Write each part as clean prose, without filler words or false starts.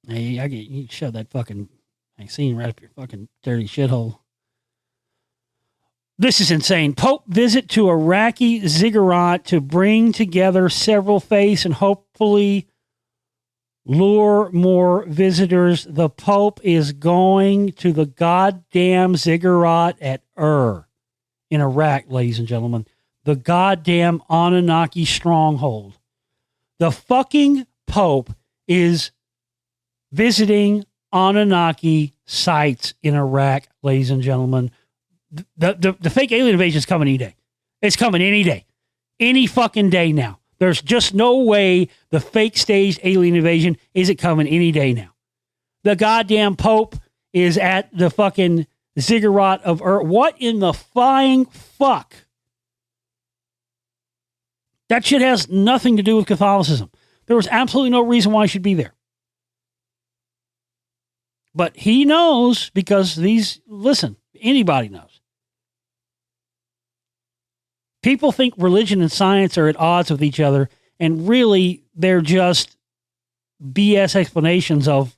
Hey, you shove that fucking vaccine right up your fucking dirty shithole. This is insane. Pope visit to Iraqi Ziggurat to bring together several faiths and hopefully lure more visitors. The Pope is going to the goddamn Ziggurat at in Iraq, ladies and gentlemen. The goddamn Anunnaki stronghold. The fucking Pope is visiting Anunnaki sites in Iraq, ladies and gentlemen. The fake alien invasion is coming any day. It's coming any day. Any fucking day now. There's just no way the fake staged alien invasion isn't coming any day now. The goddamn Pope is at the fucking Ziggurat of Earth. What in the flying fuck? That shit has nothing to do with Catholicism. There was absolutely no reason why he should be there. But he knows because anybody knows. People think religion and science are at odds with each other, and really they're just BS explanations of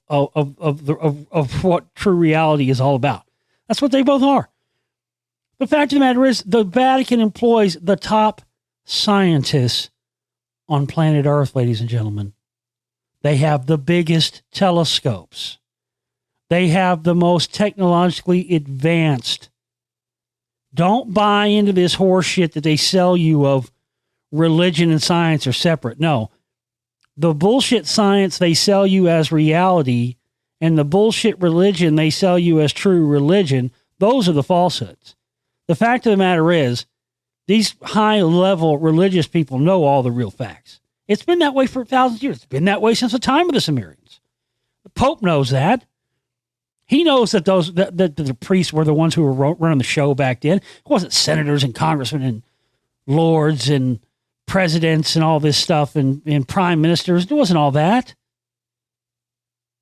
what true reality is all about. That's what they both are. The fact of the matter is, the Vatican employs the top scientists on planet Earth, ladies and gentlemen. They have the biggest telescopes. They have the most technologically advanced. Don't buy into this horse shit that they sell you of religion and science are separate. No. The bullshit science they sell you as reality and the bullshit religion they sell you as true religion, those are the falsehoods. The fact of the matter is, these high-level religious people know all the real facts. It's been that way for thousands of years. It's been that way since the time of the Sumerians. The Pope knows that. He knows that the priests were the ones who were running the show back then. It wasn't senators and congressmen and lords and presidents and all this stuff and prime ministers. It wasn't all that.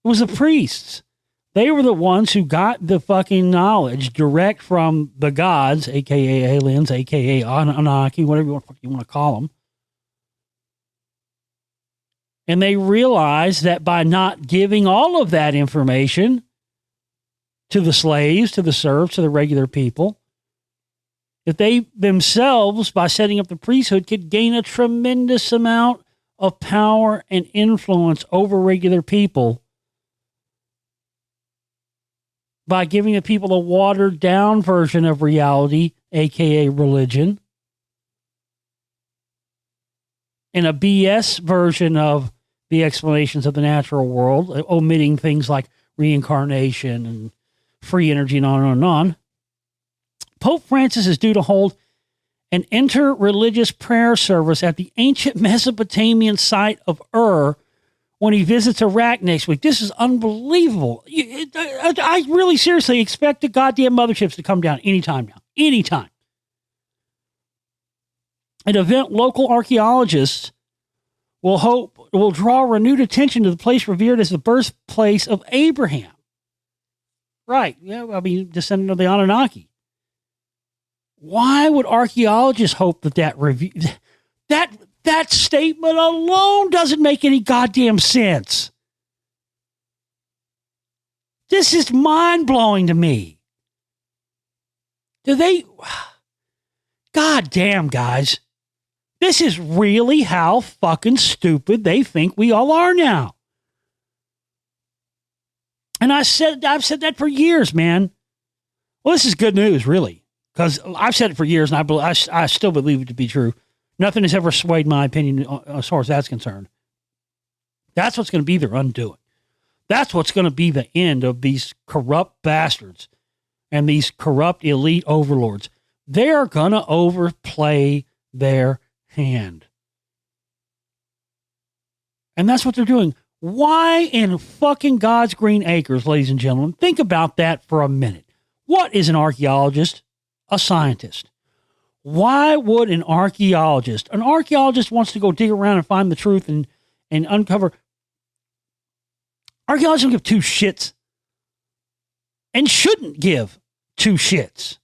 It was the priests. They were the ones who got the fucking knowledge direct from the gods, a.k.a. aliens, a.k.a. Anunnaki, whatever you want to call them. And they realized that by not giving all of that information to the slaves, to the serfs, to the regular people, that they themselves, by setting up the priesthood, could gain a tremendous amount of power and influence over regular people by giving the people a watered-down version of reality, a.k.a. religion, and a BS version of the explanations of the natural world, omitting things like reincarnation and free energy and on and on. Pope Francis is due to hold an inter-religious prayer service at the ancient Mesopotamian site of when he visits Iraq next week. This is unbelievable. I really seriously expect the goddamn motherships to come down anytime now. Anytime. An event local archaeologists will draw renewed attention to the place revered as the birthplace of Abraham. Right. Yeah, I mean, descendant of the Anunnaki. Why would archaeologists hope that statement alone doesn't make any goddamn sense? This is mind-blowing to me. Goddamn, guys. This is really how fucking stupid they think we all are now. And I've said that for years, man. Well, this is good news, really, because I've said it for years, and I still believe it to be true. Nothing has ever swayed my opinion as far as that's concerned. That's what's going to be their undoing. That's what's going to be the end of these corrupt bastards and these corrupt elite overlords. They are going to overplay their hand. And that's what they're doing. Why in fucking God's green acres, ladies and gentlemen? Think about that for a minute. What is an archaeologist? A scientist. Why would an archaeologist wants to go dig around and find the truth and uncover. Archaeologists don't give two shits and shouldn't give two shits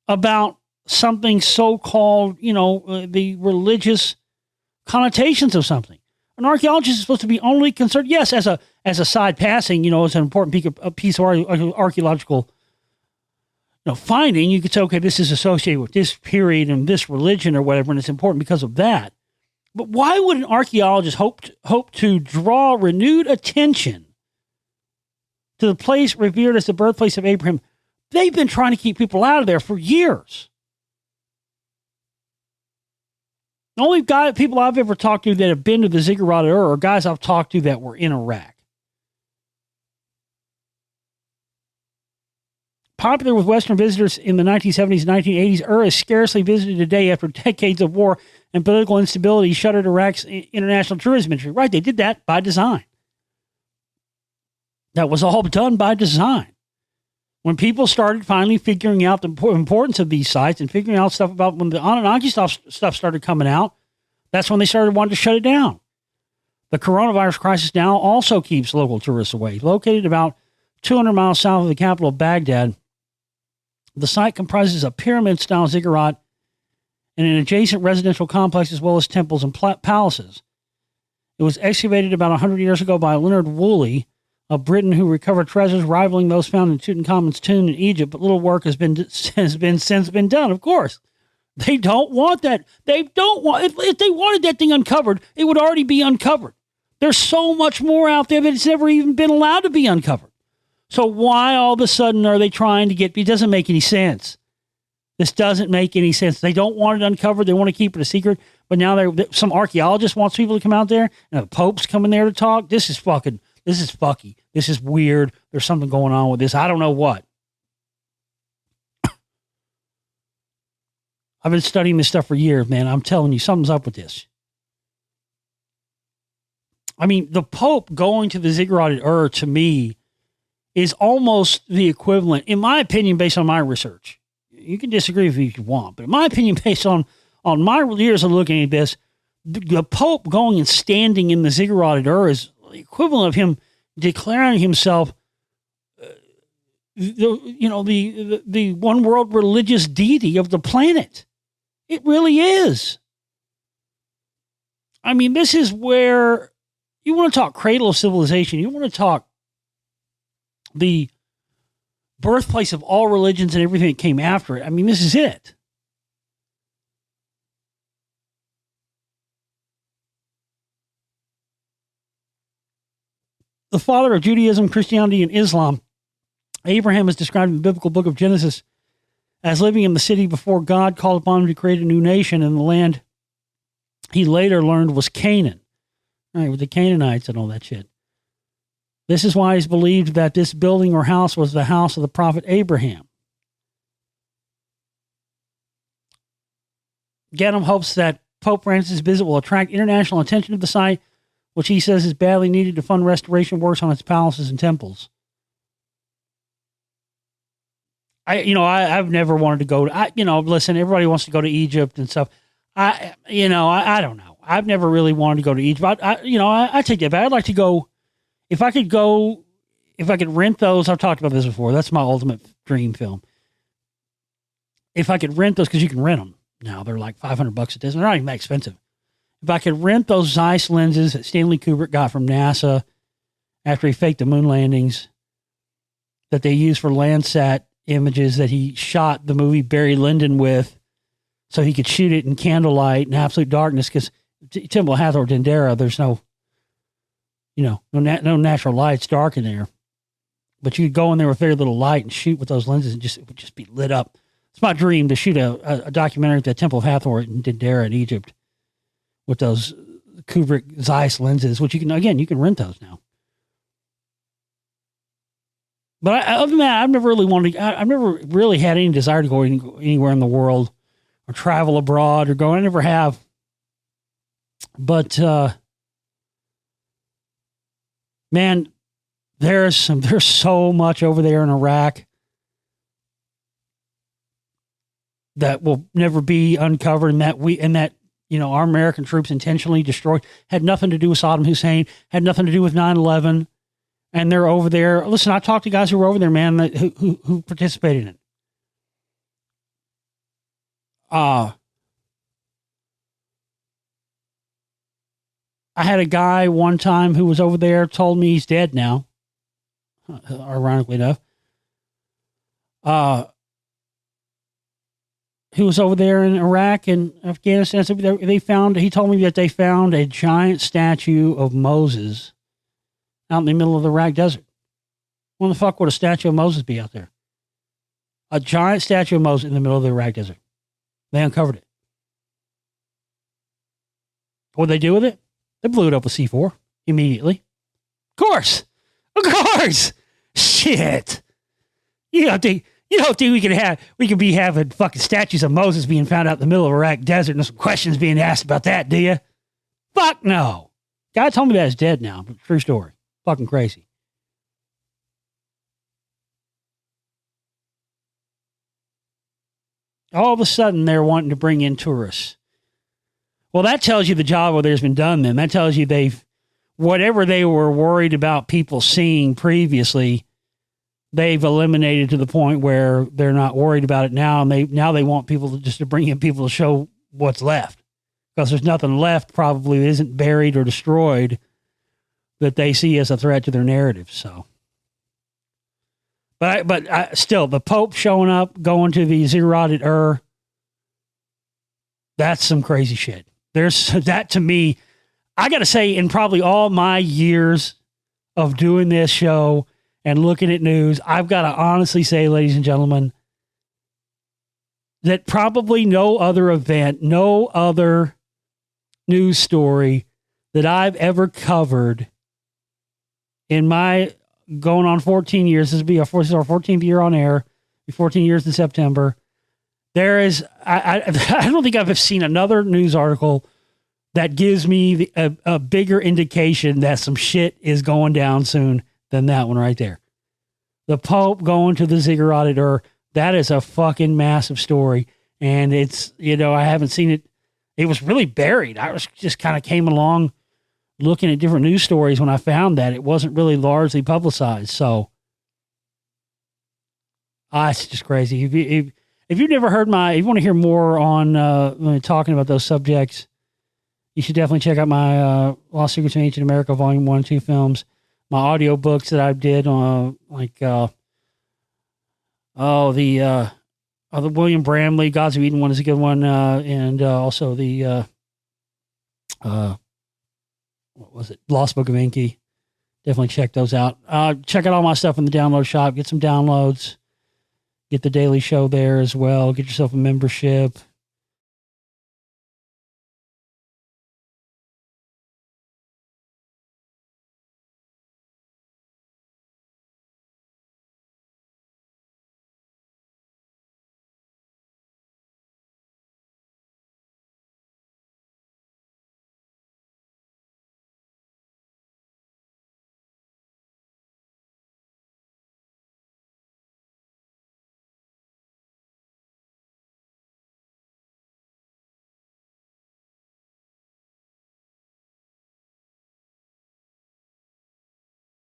about something so-called, the religious connotations of something. An archaeologist is supposed to be only concerned, yes, as a side passing, it's an important piece of archaeological finding. You could say, okay, this is associated with this period and this religion or whatever, and it's important because of that. But why would an archaeologist hope to draw renewed attention to the place revered as the birthplace of Abraham? They've been trying to keep people out of there for years. The only people I've ever talked to that have been to the Ziggurat are guys I've talked to that were in Iraq. Popular with Western visitors in the 1970s and 1980s, Ur is scarcely visited today after decades of war and political instability shuttered Iraq's international tourism industry. Right, they did that by design. That was all done by design. When people started finally figuring out the importance of these sites and figuring out stuff about when the Anunnaki stuff started coming out, that's when they started wanting to shut it down. The coronavirus crisis now also keeps local tourists away. Located about 200 miles south of the capital of Baghdad, the site comprises a pyramid-style ziggurat and an adjacent residential complex as well as temples and palaces. It was excavated about 100 years ago by Leonard Woolley, a Briton who recovered treasures rivaling those found in Tutankhamun's tomb in Egypt, but little work has since been done, of course. They don't want that. If they wanted that thing uncovered, it would already be uncovered. There's so much more out there that it's never even been allowed to be uncovered. So why all of a sudden are they trying to it doesn't make any sense. This doesn't make any sense. They don't want it uncovered. They want to keep it a secret. But now some archaeologist wants people to come out there, and the Pope's coming there to talk. This is fucky. This is weird. There's something going on with this. I don't know what. I've been studying this stuff for years, man. I'm telling you, something's up with this. I mean, the Pope going to the Ziggurat at Ur, to me, is almost the equivalent, in my opinion, based on my research. You can disagree if you want, but in my opinion, based on my years of looking at this, the Pope going and standing in the Ziggurat at Ur is the equivalent of him declaring himself, the one world religious deity of the planet. It really is. I mean, this is where you want to talk cradle of civilization. You want to talk the birthplace of all religions and everything that came after it. I mean, this is it. The father of Judaism, Christianity, and Islam, Abraham is described in the biblical book of Genesis as living in the city before God called upon him to create a new nation, and the land he later learned was Canaan. Right, with the Canaanites and all that shit. This is why he's believed that this building or house was the house of the prophet Abraham. Ganem hopes that Pope Francis' visit will attract international attention to the site, which he says is badly needed to fund restoration works on its palaces and temples. I've never wanted to go to, listen, everybody wants to go to Egypt and stuff. I don't know. I've never really wanted to go to Egypt. I take that back. I'd like to go, if I could rent those, I've talked about this before. That's my ultimate dream film. If I could rent those, because you can rent them now. They're like $500 a day. They're not even that expensive. If I could rent those Zeiss lenses that Stanley Kubrick got from NASA after he faked the moon landings that they used for Landsat images that he shot the movie Barry Lyndon with so he could shoot it in candlelight and absolute darkness, because Temple Hathor Dendera, there's no natural light. It's dark in there. But you could go in there with very little light and shoot with those lenses and it would just be lit up. It's my dream to shoot a documentary at the Temple of Hathor in Dendera in Egypt with those Kubrick Zeiss lenses, which you can rent those now. But other than that, I've never really had any desire to go anywhere in the world or travel abroad or go. I never have. But, man, there's so much over there in Iraq that will never be uncovered, and that our American troops intentionally destroyed. Had nothing to do with Saddam Hussein, had nothing to do with 9/11. And they're over there. Listen, I talked to guys who were over there, man, who participated in it. I had a guy one time who was over there, told me he's dead now, ironically enough. Who was over there in Iraq and Afghanistan. He told me that they found a giant statue of Moses out in the middle of the Iraq desert. When the fuck would a statue of Moses be out there? A giant statue of Moses in the middle of the Iraq desert. They uncovered it. What'd they do with it? They blew it up with C4 immediately. Of course. Shit. You don't think we could be having fucking statues of Moses being found out in the middle of Iraq desert and some questions being asked about that, do you? Fuck no. Guy told me that he's dead now, but true story. Fucking crazy. All of a sudden, they're wanting to bring in tourists. Well, that tells you the job where there's been done then. That tells you whatever they were worried about people seeing previously, they've eliminated to the point where they're not worried about it now. And they want people to bring in people to show what's left. Because there's nothing left probably that isn't buried or destroyed that they see as a threat to their narrative. So, but still, the Pope showing up, going to the Ziggurat at Ur, that's some crazy shit. There's that to me. I got to say, in probably all my years of doing this show and looking at news, I've got to honestly say, ladies and gentlemen, that probably no other event, no other news story that I've ever covered in my going on 14 years. This is our 14th year on air, 14 years in September. There is, I don't think I've seen another news article that gives me a bigger indication that some shit is going down soon than that one right there. The Pope going to the Ziggurat at Ur, that is a fucking massive story. And it's, I haven't seen it. It was really buried. I was just kind of came along looking at different news stories when I found that it wasn't really largely publicized. So it's just crazy. If you've never heard if you want to hear more on talking about those subjects, you should definitely check out my Lost Secrets of Ancient America Volume 1 and 2 films, my audio books that I did on the William Bramley, Gods of Eden one is a good one, and also the what was it? Lost Book of Inky. Definitely check those out. Check out all my stuff in the download shop. Get some downloads. Get the daily show there as well. Get yourself a membership.